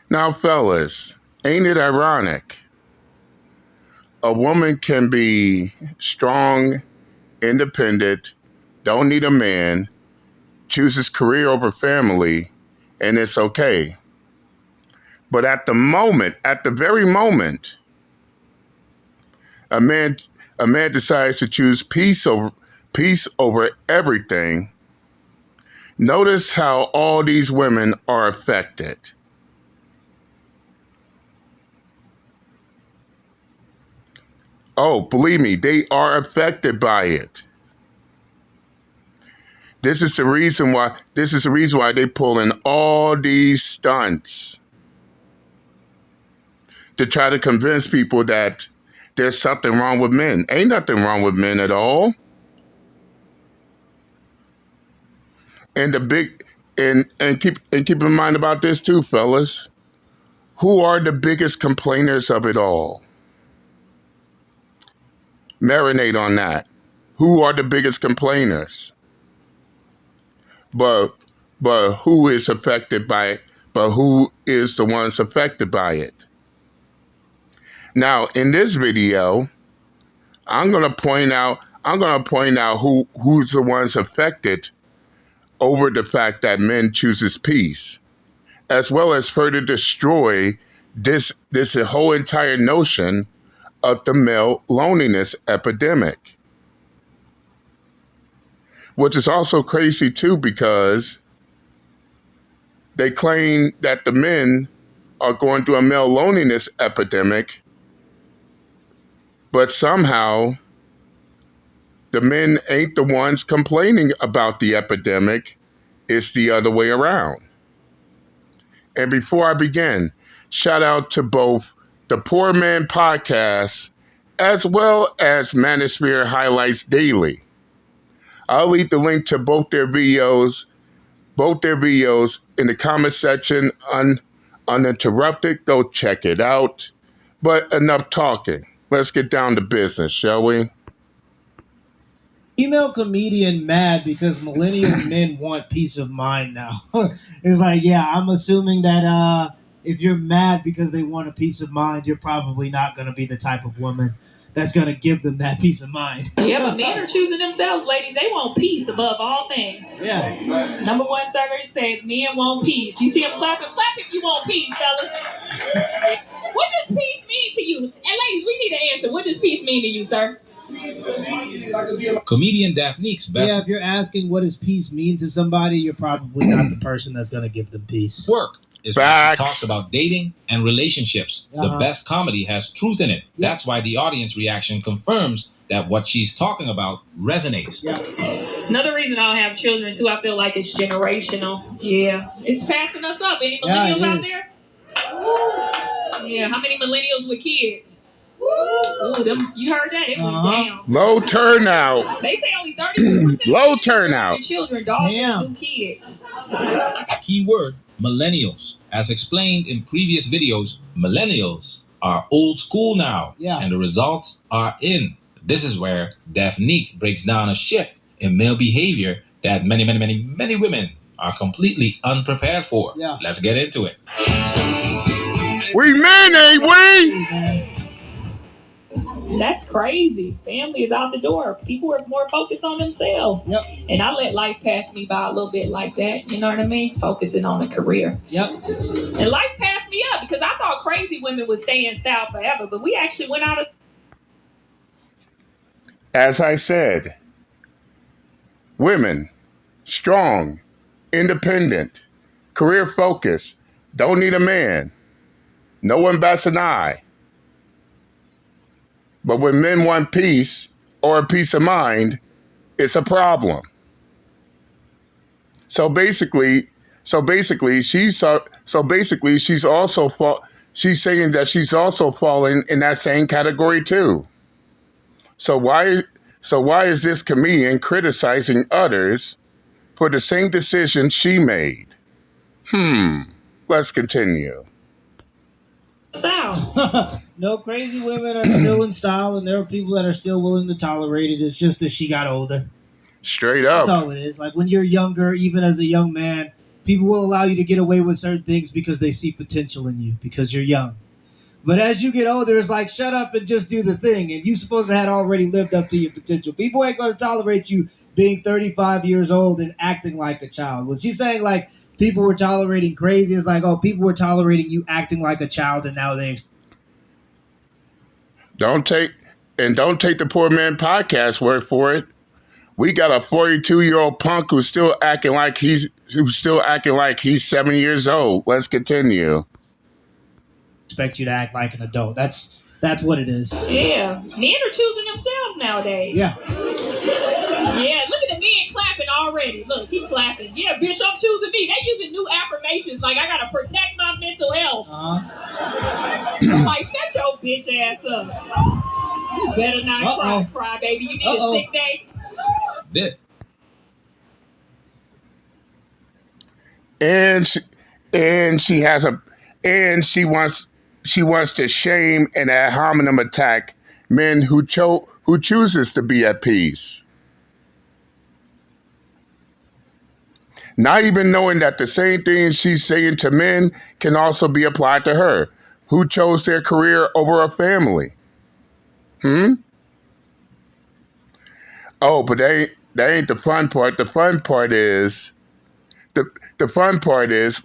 Now, fellas, ain't it ironic? A woman can be strong, independent, don't need a man, chooses career over family, and it's okay. But at the very moment, a man a man decides to choose peace over everything. Notice how all these women are affected. Oh, believe me, they are affected by it. This is the reason why they pull in all these stunts to try to convince people that there's something wrong with men. Ain't nothing wrong with men at all. And the big and keep in mind about this too, fellas. Who are the biggest complainers of it all? Marinate on that. Who are the biggest complainers? But who is affected by it? But who is the ones affected by it? Now, in this video, I'm gonna point out who's the ones affected over the fact that men chooses peace, as well as further destroy this whole entire notion of the male loneliness epidemic. Which is also crazy too, because they claim that the men are going through a male loneliness epidemic, but somehow the men ain't the ones complaining about the epidemic. It's the other way around. And before I begin, shout out to both the Poor Man Podcast as well as Manosphere Highlights Daily. I'll leave the link to both their videos in the comment section uninterrupted. Go check it out. But enough talking. Let's get down to business, shall we? Female comedian mad because millennial men want peace of mind now. It's like, yeah, I'm assuming that if you're mad because they want a peace of mind, you're probably not going to be the type of woman that's going to give them that peace of mind. Yeah, but men are choosing themselves, ladies. They want peace above all things. Yeah. Number one survey said men want peace. You see them clapping? Clap if you want peace, fellas. What does peace mean to you? And ladies, we need an answer. What does peace mean to you, sir? Comedian Daphne's best Yeah, if you're asking what does peace mean to somebody, you're probably not the person that's going to give them peace. work is when she talks about dating and relationships. The Uh-huh. best comedy has truth in it. Yeah. That's why the audience reaction confirms that what she's talking about resonates. Yeah. Another reason I don't have children, too, I feel like it's generational. Yeah. It's passing us up. Any millennials out there? Yeah, how many millennials with kids? Ooh, you heard that? It went down. Low turnout. They say only 30% Low turnout. children, dog, new kids. Keyword, millennials. As explained in previous videos, millennials are old school now. Yeah. And the results are in. This is where Daphne breaks down a shift in male behavior that many women are completely unprepared for. Yeah. Let's get into it. We men, ain't we? That's crazy. Family is out the door. People are more focused on themselves. Yep. And I let life pass me by a little bit like that. You know what I mean? Focusing on a career. Yep. And life passed me up because I thought crazy women would stay in style forever, but we actually went out of... As I said, women, strong, independent, career focused, don't need a man. No one bats an eye. But when men want peace or a peace of mind, it's a problem. So basically, she's saying that she's also falling in that same category too. So why is this comedian criticizing others for the same decision she made? Let's continue. style. No, crazy women are still in style, and there are people that are still willing to tolerate it. It's just that she got older. Straight up. That's all it is. Like when you're younger, even as a young man, People will allow you to get away with certain things because they see potential in you, because you're young. But as you get older, it's like, shut up and just do the thing. And you supposed to have already lived up to your potential. People ain't going to tolerate you being 35 years old and acting like a child. When she's saying, like, people were tolerating crazy, it's like, oh, people were tolerating you acting like a child, and now they... Don't take the Poor Man Podcast word for it. We got a 42-year-old punk who's still acting like he's 7 years old. Let's continue. Expect you to act like an adult. That's what it is. Yeah, men are choosing themselves nowadays. Yeah. Yeah, look at the men clapping already. Look, he's clapping. Yeah, bitch, I'm choosing me. They using new affirmations like I gotta protect my mental health. I'm like, shut your bitch ass up. You better not cry, baby. You need a sick day. And she wants to shame and ad hominem attack men who chooses to be at peace. Not even knowing that the same things she's saying to men can also be applied to her, who chose their career over a family. Oh, but that ain't the fun part. The fun part is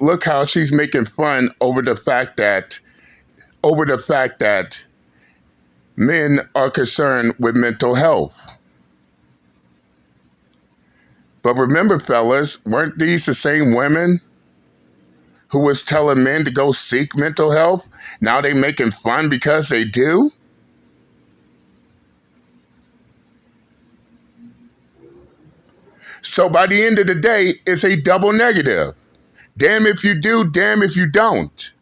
look how she's making fun over the fact that men are concerned with mental health. But remember, fellas, weren't these the same women who was telling men to go seek mental health? Now they making fun because they do? So by the end of the day, it's a double negative. Damn if you do, damn if you don't.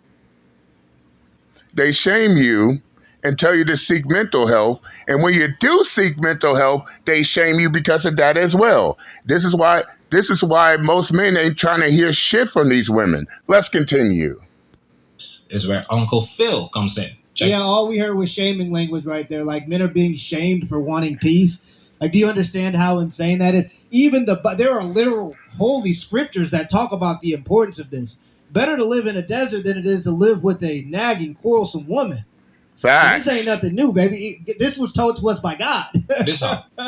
They shame you and tell you to seek mental health. And when you do seek mental health, they shame you because of that as well. This is why most men ain't trying to hear shit from these women. Let's continue. Is where Uncle Phil comes in. Check. Yeah, all we heard was shaming language right there. Like, men are being shamed for wanting peace. Like, do you understand how insane that is? There are literal holy scriptures that talk about the importance of this. Better to live in a desert than it is to live with a nagging, quarrelsome woman. Facts. This ain't nothing new, baby. This was told to us by God.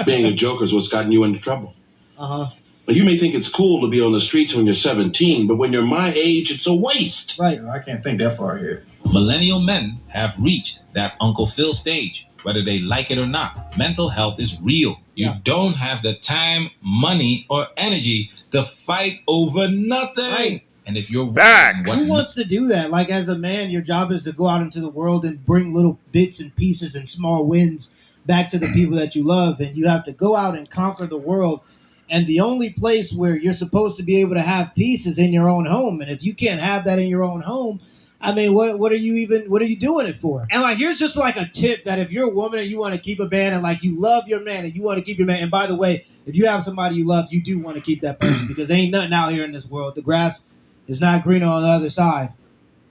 Being a joker is what's gotten you into trouble. Well, you may think it's cool to be on the streets when you're 17, but when you're my age, it's a waste. Right. I can't think that far ahead. Millennial men have reached that Uncle Phil stage. Whether they like it or not, mental health is real. You don't have the time, money, or energy to fight over nothing. Right. And if you're who wants to do that? Like, as a man, your job is to go out into the world and bring little bits and pieces and small wins back to the people that you love. And you have to go out and conquer the world. And the only place where you're supposed to be able to have peace is in your own home. And if you can't have that in your own home, I mean, what are you doing it for? And like, here's just like a tip that if you're a woman and you want to keep a man and like you love your man and you want to keep your man. And by the way, if you have somebody you love, you do want to keep that person because there ain't nothing out here in this world. The grass is not greener on the other side.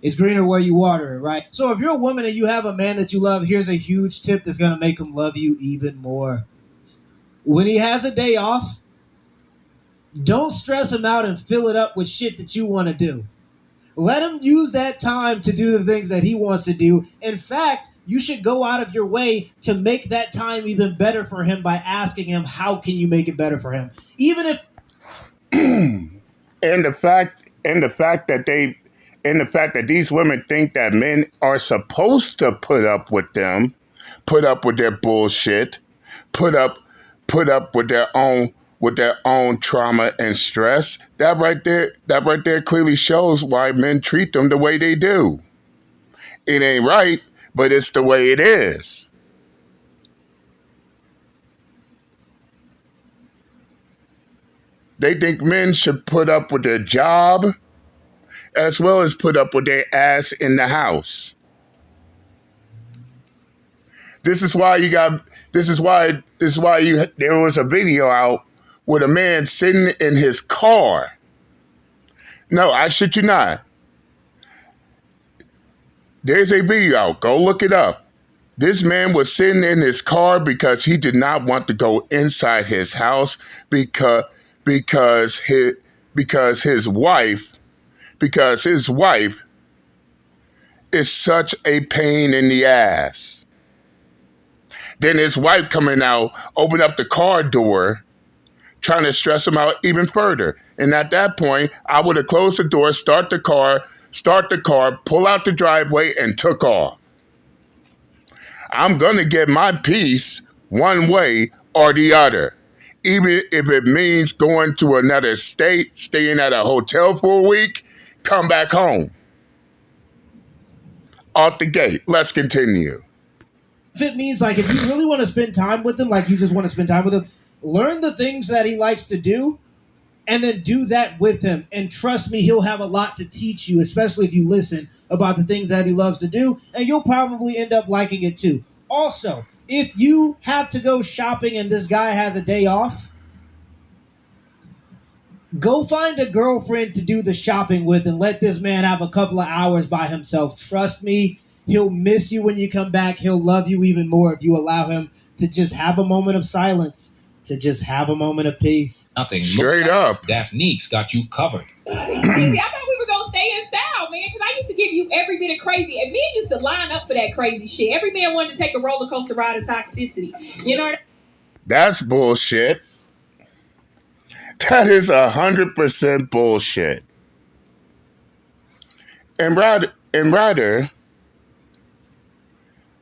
It's greener where you water it, right? So if you're a woman and you have a man that you love, here's a huge tip that's going to make him love you even more. When he has a day off, don't stress him out and fill it up with shit that you want to do. Let him use that time to do the things that he wants to do. In fact, you should go out of your way to make that time even better for him by asking him, how can you make it better for him? Even if... And the fact that these women think that men are supposed to put up with them, put up with their bullshit, put up with their own trauma and stress, that right there clearly shows why men treat them the way they do. It ain't right, but it's the way it is. They think men should put up with their job as well as put up with their ass in the house. There was a video out with a man sitting in his car. No, I shit you not. There's a video out. Go look it up. This man was sitting in his car because he did not want to go inside his house because his wife because his wife is such a pain in the ass. Then his wife coming out, open up the car door, trying to stress him out even further. And at that point, I would have closed the door, start the car, pull out the driveway, and took off. I'm going to get my peace one way or the other. Even if it means going to another state, staying at a hotel for a week, come back home. Out the gate. Let's continue. If it means, like, if you really want to spend time with him, like you just want to spend time with him, learn the things that he likes to do and then do that with him. And trust me, he'll have a lot to teach you, especially if you listen about the things that he loves to do, and you'll probably end up liking it too. Also, if you have to go shopping and this guy has a day off, go find a girlfriend to do the shopping with and let this man have a couple of hours by himself. Trust me, he'll miss you when you come back. He'll love you even more if you allow him to just have a moment of silence, to just have a moment of peace. Nothing. Straight up. Daphne's got you covered. See, I thought we were going to stay in style, man, because I used to give you every bit of crazy. And men used to line up for that crazy shit. Every man wanted to take a roller coaster ride of toxicity. You know what I mean? That's bullshit. That is 100% bullshit. And rather,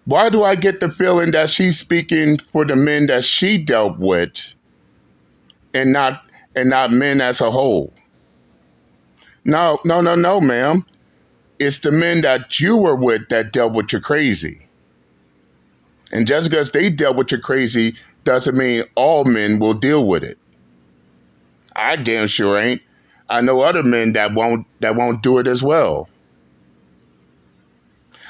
why do I get the feeling that she's speaking for the men that she dealt with and not men as a whole? No, ma'am. It's the men that you were with that dealt with your crazy. And just because they dealt with your crazy doesn't mean all men will deal with it. I damn sure ain't. I know other men that won't do it as well.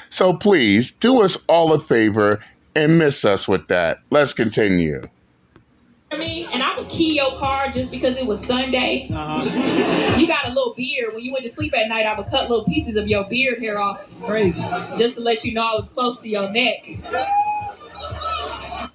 So please do us all a favor and miss us with that. Let's continue. I mean, and I would key your car just because it was Sunday. You got a little beard. When you went to sleep at night, I would cut little pieces of your beard hair off. Crazy. Just to let you know I was close to your neck.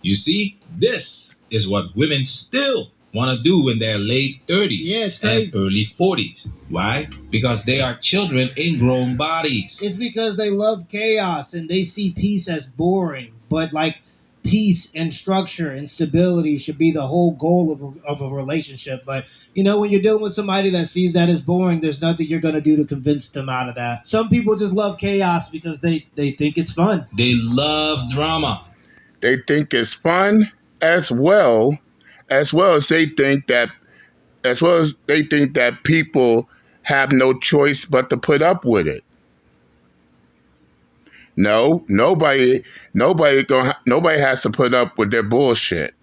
You see, this is what women still want to do in their late 30s and early 40s. Why? Because they are children in grown bodies. It's because they love chaos and they see peace as boring. But like peace and structure and stability should be the whole goal of a relationship. But, you know, when you're dealing with somebody that sees that as boring, there's nothing you're going to do to convince them out of that. Some people just love chaos because they think it's fun. They love drama. They think it's fun as well as they think that people have no choice but to put up with it. No, nobody has to put up with their bullshit.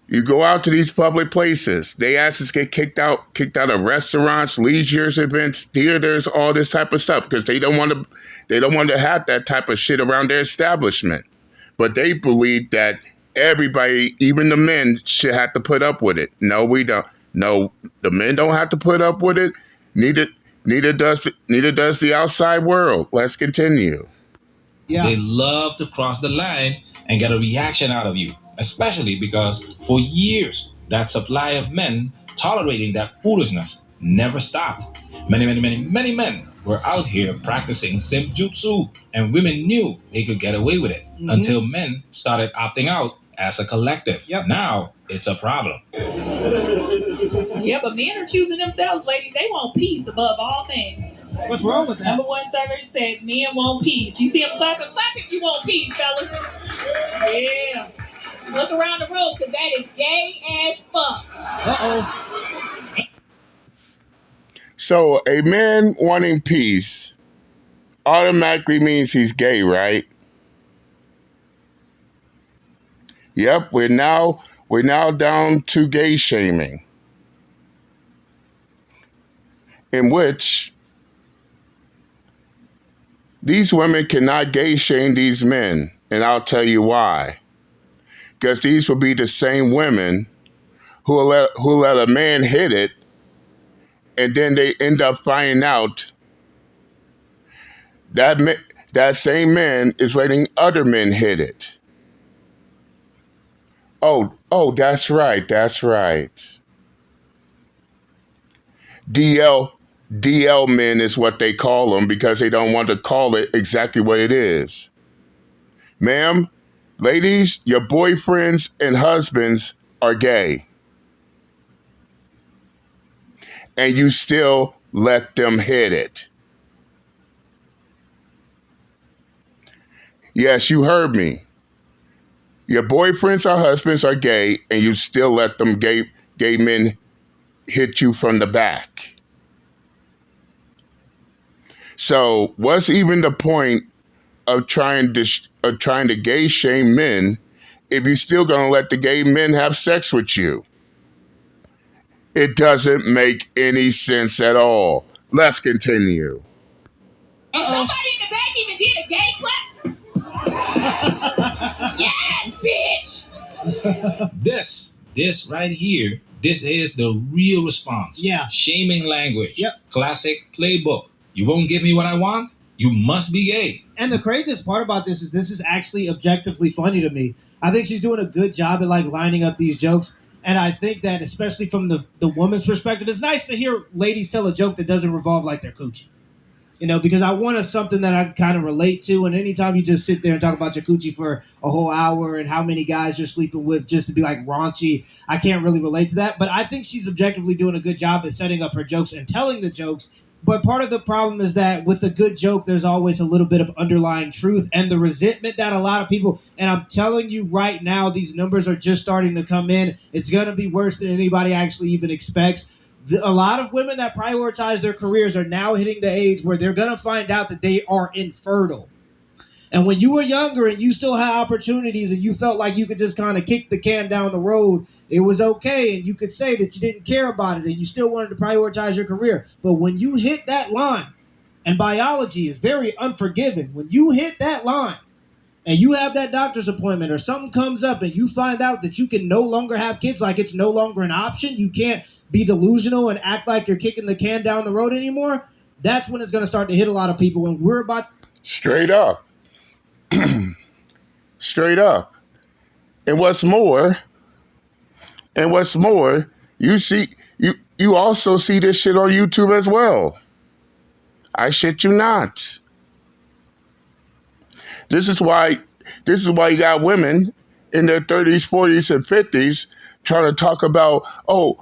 You go out to these public places, they ask us to get kicked out of restaurants, leisure events, theaters, all this type of stuff because they don't want to have that type of shit around their establishment. But they believe that everybody, even the men, should have to put up with it. No, we don't. No, the men don't have to put up with it. Neither does the outside world. Let's continue. Yeah. They love to cross the line and get a reaction out of you, especially because for years that supply of men tolerating that foolishness never stopped. Many men were out here practicing simp jutsu, and women knew they could get away with it until men started opting out as a collective. Yep. Now it's a problem. Yeah, but men are choosing themselves, ladies. They want peace above all things. What's wrong with that? Number one survey said men want peace. You see them clapping? Clap if you want peace, fellas. Yeah. Look around the room, because that is gay as fuck. Uh-oh. So a man wanting peace automatically means he's gay, right? Yep, we're now down to gay shaming, in which these women cannot gay shame these men, and I'll tell you why. Because these will be the same women who let a man hit it, and then they end up finding out that same man is letting other men hit it. Oh, that's right. DL DL men is what they call them because they don't want to call it exactly what it is. Ma'am, ladies, your boyfriends and husbands are gay. And you still let them hit it. Yes, you heard me. Your boyfriends or husbands are gay, and you still let them gay men hit you from the back. So, what's even the point of trying to gay shame men if you're still going to let the gay men have sex with you? It doesn't make any sense at all. Let's continue. And somebody in the back even did a gay clap. Yes, bitch. This right here, this is the real response. Yeah. Shaming language. Yep. Classic playbook. You won't give me what I want? You must be gay. And the craziest part about this is actually objectively funny to me. I think she's doing a good job at like lining up these jokes. And I think that especially from the woman's perspective, it's nice to hear ladies tell a joke that doesn't revolve like their coochie. You know, because I wanted something that I can kind of relate to. And anytime you just sit there and talk about your coochie for a whole hour and how many guys you're sleeping with just to be like raunchy, I can't really relate to that. But I think she's objectively doing a good job at setting up her jokes and telling the jokes. But part of the problem is that with a good joke, there's always a little bit of underlying truth and the resentment that a lot of people, and I'm telling you right now, these numbers are just starting to come in. It's going to be worse than anybody actually even expects. A lot of women that prioritize their careers are now hitting the age where they're going to find out that they are infertile. And when you were younger and you still had opportunities and you felt like you could just kind of kick the can down the road, it was okay. And you could say that you didn't care about it and you still wanted to prioritize your career. But when you hit that line, and biology is very unforgiving, when you hit that line and you have that doctor's appointment or something comes up and you find out that you can no longer have kids, like it's no longer an option, you can't be delusional and act like you're kicking the can down the road anymore, that's when it's going to start to hit a lot of people. And we're about... Straight up. Straight up. And what's more, you also see this shit on YouTube as well. I shit you not. This is why you got women in their 30s, 40s, and 50s trying to talk about, I'm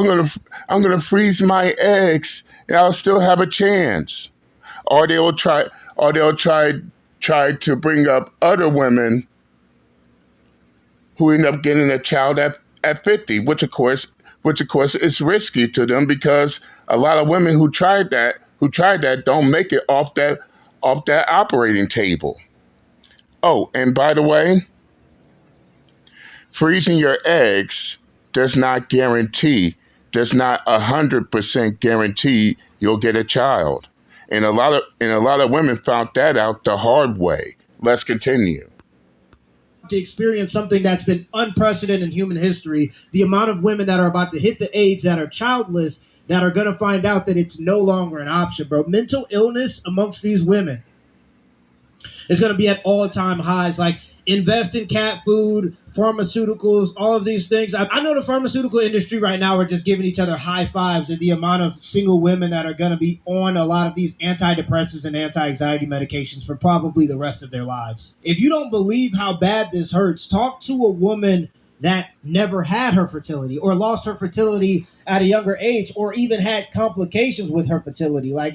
gonna freeze my eggs and I'll still have a chance. Or they'll try to bring up other women who end up getting a child at 50, which of course is risky to them because a lot of women who tried that don't make it off that operating table. Oh, and by the way, freezing your eggs does not 100% guarantee you'll get a child. And a lot of women found that out the hard way. Let's continue. To experience something that's been unprecedented in human history, the amount of women that are about to hit the age that are childless that are going to find out that it's no longer an option, bro. Mental illness amongst these women is going to be at all-time highs. Like, invest in cat food, pharmaceuticals, all of these things. I know the pharmaceutical industry right now are just giving each other high fives at the amount of single women that are going to be on a lot of these antidepressants and anti-anxiety medications for probably the rest of their lives. If you don't believe how bad this hurts, talk to a woman that never had her fertility or lost her fertility at a younger age or even had complications with her fertility. Like,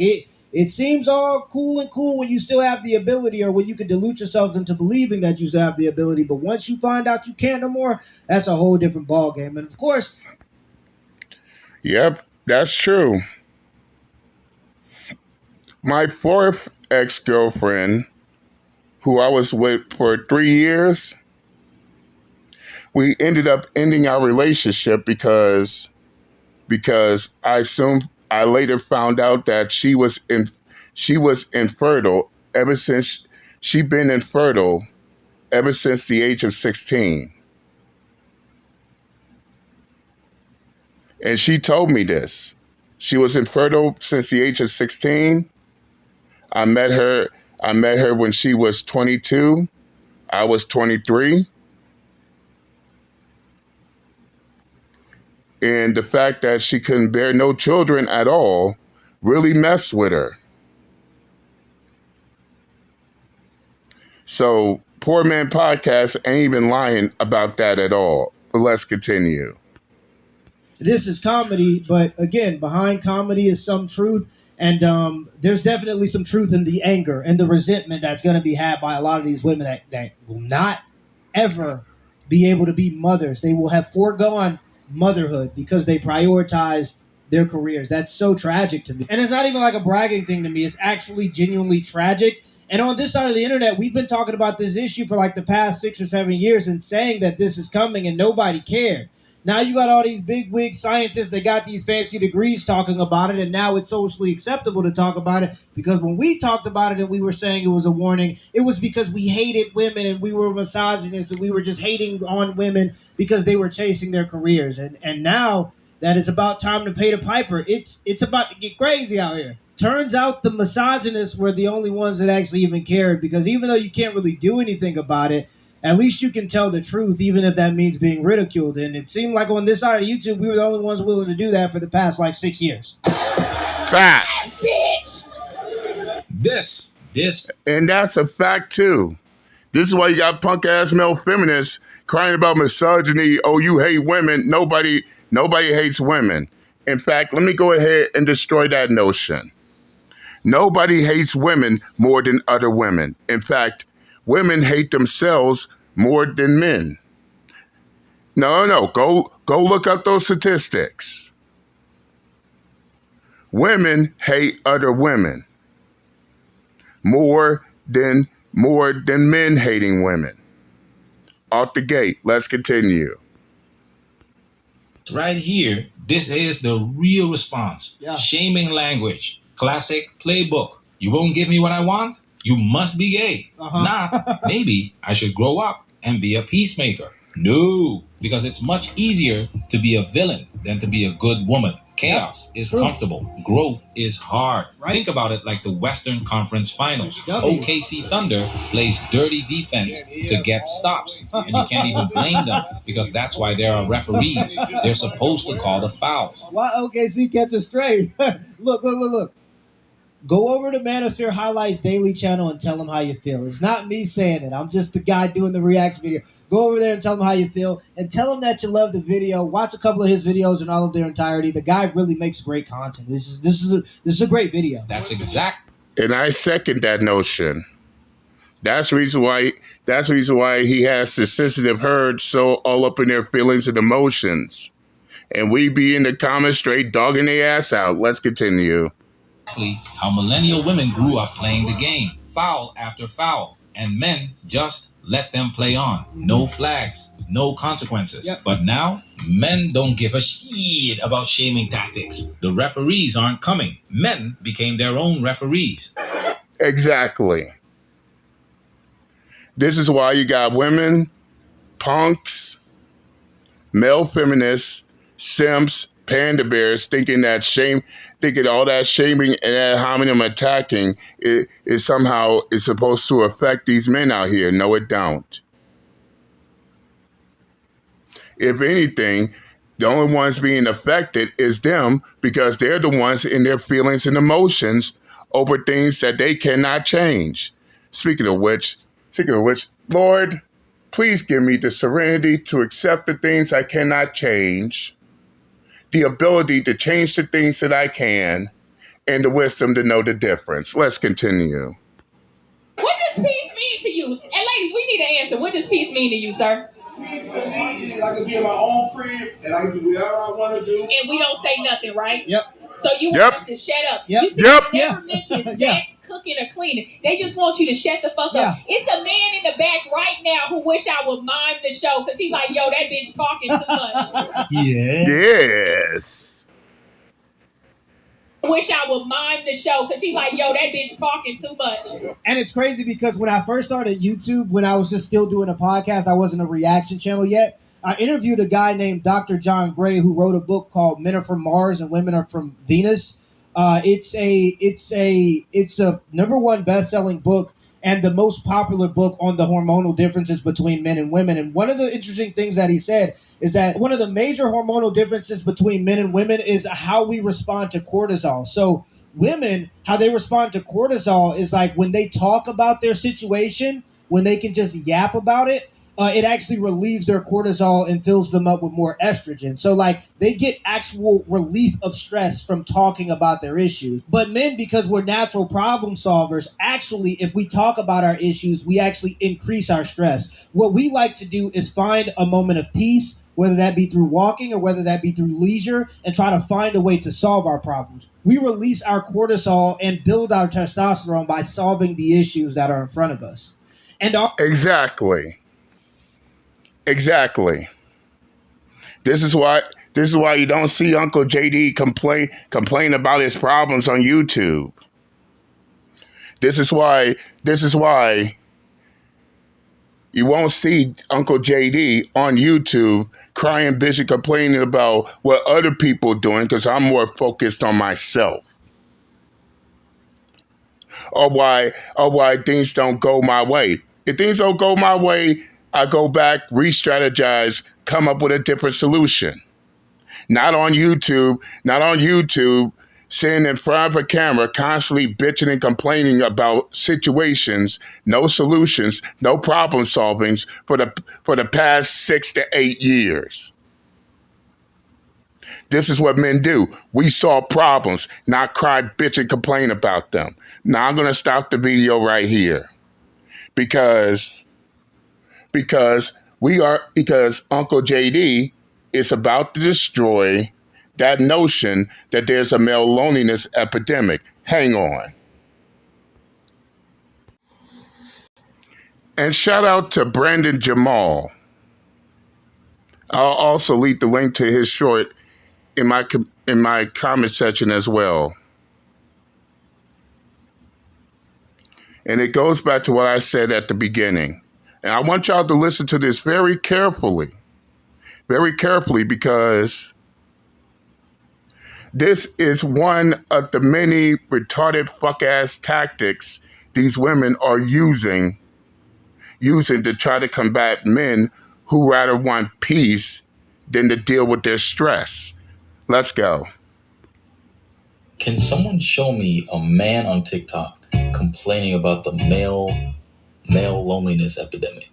it seems all cool when you still have the ability or when you can delude yourselves into believing that you still have the ability. But once you find out you can't no more, that's a whole different ballgame. And of course... Yep, that's true. My fourth ex-girlfriend, who I was with for 3 years, we ended up ending our relationship because I later found out that she was infertile ever since she'd been infertile ever since the age of 16. And she told me this. She was infertile since the age of 16. I met her when she was 22. I was 23. And the fact that she couldn't bear no children at all really messed with her. So Poor Man Podcast ain't even lying about that at all. But let's continue. This is comedy, but again, behind comedy is some truth. And there's definitely some truth in the anger and the resentment that's going to be had by a lot of these women that will not ever be able to be mothers. They will have foregone motherhood because they prioritize their careers. That's so tragic to me. And it's not even like a bragging thing to me. It's actually genuinely tragic. And on this side of the internet, we've been talking about this issue for like the past 6 or 7 years and saying that this is coming and nobody cared. Now you got all these big wig scientists that got these fancy degrees talking about it, and now it's socially acceptable to talk about it, because when we talked about it and we were saying it was a warning, it was because we hated women and we were misogynists and we were just hating on women because they were chasing their careers. And now that it's about time to pay the piper, it's about to get crazy out here. Turns out the misogynists were the only ones that actually even cared, because even though you can't really do anything about it, at least you can tell the truth, even if that means being ridiculed. And it seemed like on this side of YouTube, we were the only ones willing to do that for the past, 6 years. Facts. This. And that's a fact, too. This is why you got punk-ass male feminists crying about misogyny. Oh, you hate women. Nobody hates women. In fact, let me go ahead and destroy that notion. Nobody hates women more than other women. In fact, women hate themselves more than men. No. Go look up those statistics. Women hate other women more than men hating women. Out the gate. Let's continue. Right here, this is the real response. Yeah. Shaming language. Classic playbook. You won't give me what I want? You must be gay. Nah, maybe I should grow up and be a peacemaker. No, because it's much easier to be a villain than to be a good woman. Chaos is comfortable. Growth is hard. Right. Think about it like the Western Conference Finals. OKC Thunder plays dirty defense to get stops. And you can't even blame them, because that's why there are referees. They're supposed to call the fouls. Why OKC catches straight? Look. Go over to Manosphere Highlights Daily channel and tell them how you feel. It's not me saying it. I'm just the guy doing the reaction video. Go over there and tell them how you feel, and tell them that you love the video. Watch a couple of his videos in all of their entirety. The guy really makes great content. This is a great video. That's exact. And I second that notion. That's the reason why he has the sensitive herd so all up in their feelings and emotions. And we be in the comments straight dogging their ass out. Let's continue. How millennial women grew up playing the game, foul after foul, and men just let them play on. No flags, no consequences. Yep. But now, men don't give a shit about shaming tactics. The referees aren't coming. Men became their own referees. Exactly. This is why you got women, punks, male feminists, simps, panda bears thinking all that shaming and ad hominem attacking is somehow supposed to affect these men out here. No, it don't. If anything, the only ones being affected is them, because they're the ones in their feelings and emotions over things that they cannot change. Speaking of which, Lord, please give me the serenity to accept the things I cannot change, the ability to change the things that I can, and the wisdom to know the difference. Let's continue. What does peace mean to you? And ladies, we need an answer. What does peace mean to you, sir? Peace for me is I can be in my own crib and I can do whatever I want to do. And we don't say nothing, right? Yep. So you want us to shut up. Yep. You see, they never mention sex, cooking, or cleaning. They just want you to shut the fuck up. It's a man in the back right now who wish I would mime the show, because he's like, yo, that bitch talking too much. Yes. Wish I would mime the show, because he's like, yo, that bitch talking too much. And it's crazy because when I first started YouTube, when I was just still doing a podcast, I wasn't a reaction channel yet. I interviewed a guy named Dr. John Gray who wrote a book called Men Are From Mars and Women Are From Venus. It's a #1 best-selling book and the most popular book on the hormonal differences between men and women. And one of the interesting things that he said is that one of the major hormonal differences between men and women is how we respond to cortisol. So women, how they respond to cortisol is like when they talk about their situation, when they can just yap about it, it actually relieves their cortisol and fills them up with more estrogen. So, like, they get actual relief of stress from talking about their issues. But men, because we're natural problem solvers, actually, if we talk about our issues, we actually increase our stress. What we like to do is find a moment of peace, whether that be through walking or whether that be through leisure, and try to find a way to solve our problems. We release our cortisol and build our testosterone by solving the issues that are in front of us. And Exactly. Exactly. This is why you don't see Uncle JD complain about his problems on YouTube. This is why you won't see Uncle JD on YouTube crying, bitching, complaining about what other people are doing because I'm more focused on myself. Or why things don't go my way. If things don't go my way, I go back, re-strategize, come up with a different solution. Not on YouTube, sitting in front of a camera, constantly bitching and complaining about situations, no solutions, no problem solvings for the past 6 to 8 years. This is what men do. We solve problems, not cry, bitch, and complain about them. Now I'm going to stop the video right here because Uncle JD is about to destroy that notion that there's a male loneliness epidemic. Hang on. And shout out to Brandon Jamal. I'll also leave the link to his short in my comment section as well. And it goes back to what I said at the beginning. And I want y'all to listen to this very carefully because this is one of the many retarded fuck-ass tactics these women are using to try to combat men who rather want peace than to deal with their stress. Let's go. Can someone show me a man on TikTok complaining about the male loneliness epidemic?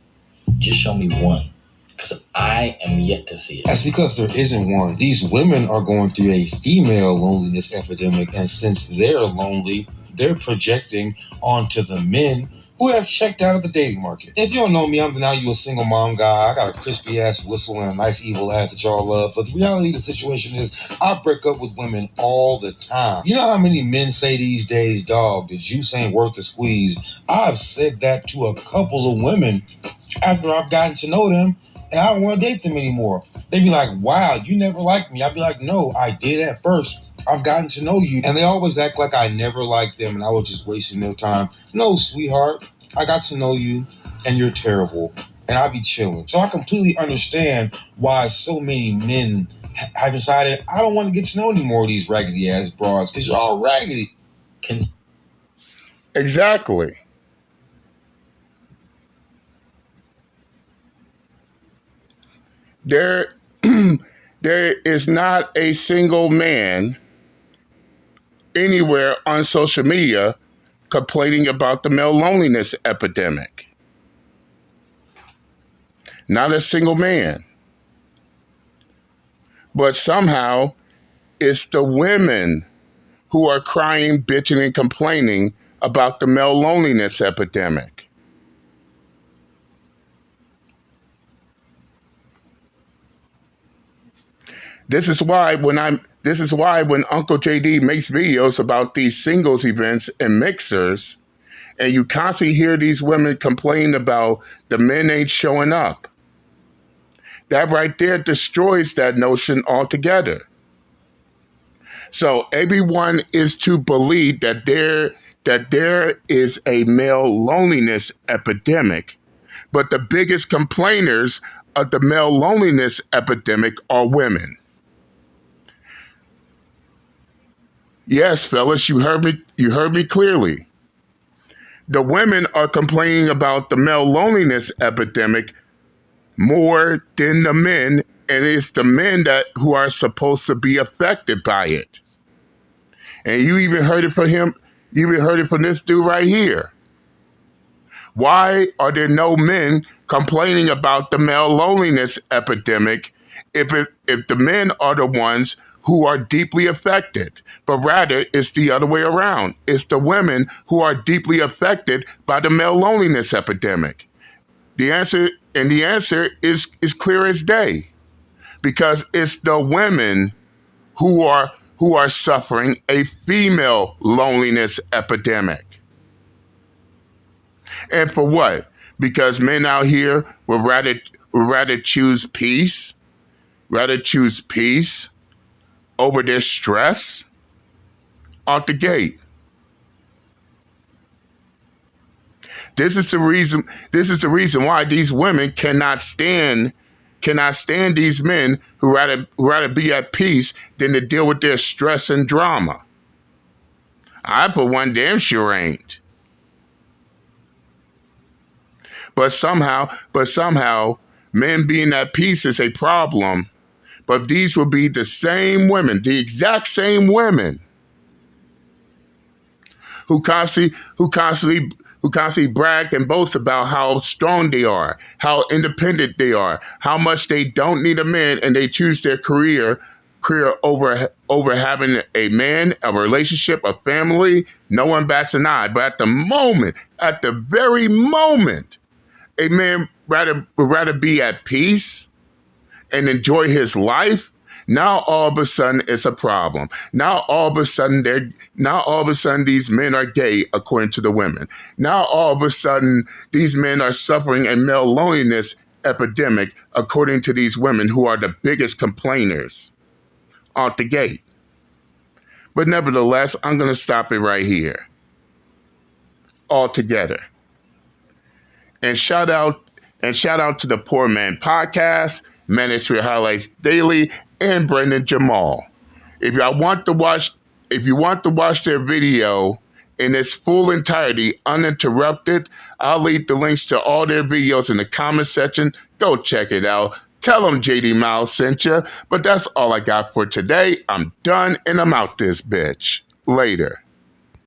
Just show me one, because I am yet to see it. That's because there isn't one. These women are going through a female loneliness epidemic, and since they're lonely, they're projecting onto the men who have checked out of the dating market. If you don't know me, I'm the Now You a Single Mom guy. I got a crispy ass whistle and a nice evil laugh that y'all love. But the reality of the situation is I break up with women all the time. You know how many men say these days, dog, the juice ain't worth the squeeze? I've said that to a couple of women after I've gotten to know them, and I don't want to date them anymore. They be like, wow, you never liked me. I'd be like, no, I did at first. I've gotten to know you. And they always act like I never liked them and I was just wasting their time. No, sweetheart, I got to know you and you're terrible. And I'll be chilling. So I completely understand why so many men have decided I don't want to get to know any more of these raggedy ass broads because you're all raggedy. Exactly. There is not a single man anywhere on social media complaining about the male loneliness epidemic. Not a single man. But somehow it's the women who are crying, bitching, and complaining about the male loneliness epidemic. This is why when Uncle JD makes videos about these singles events and mixers, and you constantly hear these women complain about the men ain't showing up. That right there destroys that notion altogether. So everyone is to believe that there is a male loneliness epidemic, but the biggest complainers of the male loneliness epidemic are women. Yes, fellas, you heard me clearly. The women are complaining about the male loneliness epidemic more than the men, and it's the men who are supposed to be affected by it. And you even heard it from him. You even heard it from this dude right here. Why are there no men complaining about the male loneliness epidemic if the men are the ones who are deeply affected? But rather, it's the other way around. It's the women who are deeply affected by the male loneliness epidemic. The answer is clear as day, because it's the women who are suffering a female loneliness epidemic. And for what? Because men out here would rather choose peace over their stress out the gate. This is the reason why these women cannot stand these men who rather be at peace than to deal with their stress and drama. I, for one, damn sure ain't. But somehow, men being at peace is a problem. But these will be the same women, the exact same women, who constantly brag and boast about how strong they are, how independent they are, how much they don't need a man, and they choose their career over having a man, a relationship, a family. No one bats an eye. But at the very moment, a man would rather be at peace and enjoy his life. Now all of a sudden it's a problem. Now all of a sudden these men are gay, according to the women. Now all of a sudden these men are suffering a male loneliness epidemic, according to these women, who are the biggest complainers out the gate. But nevertheless, I'm going to stop it right here altogether. And shout out to the Poor Man Podcast, Manosphere Highlights Daily, and Brendan Jamal. If you want to watch their video in its full entirety, uninterrupted, I'll leave the links to all their videos in the comment section. Go check it out. Tell them JD Miles sent you. But that's all I got for today. I'm done and I'm out this bitch. Later.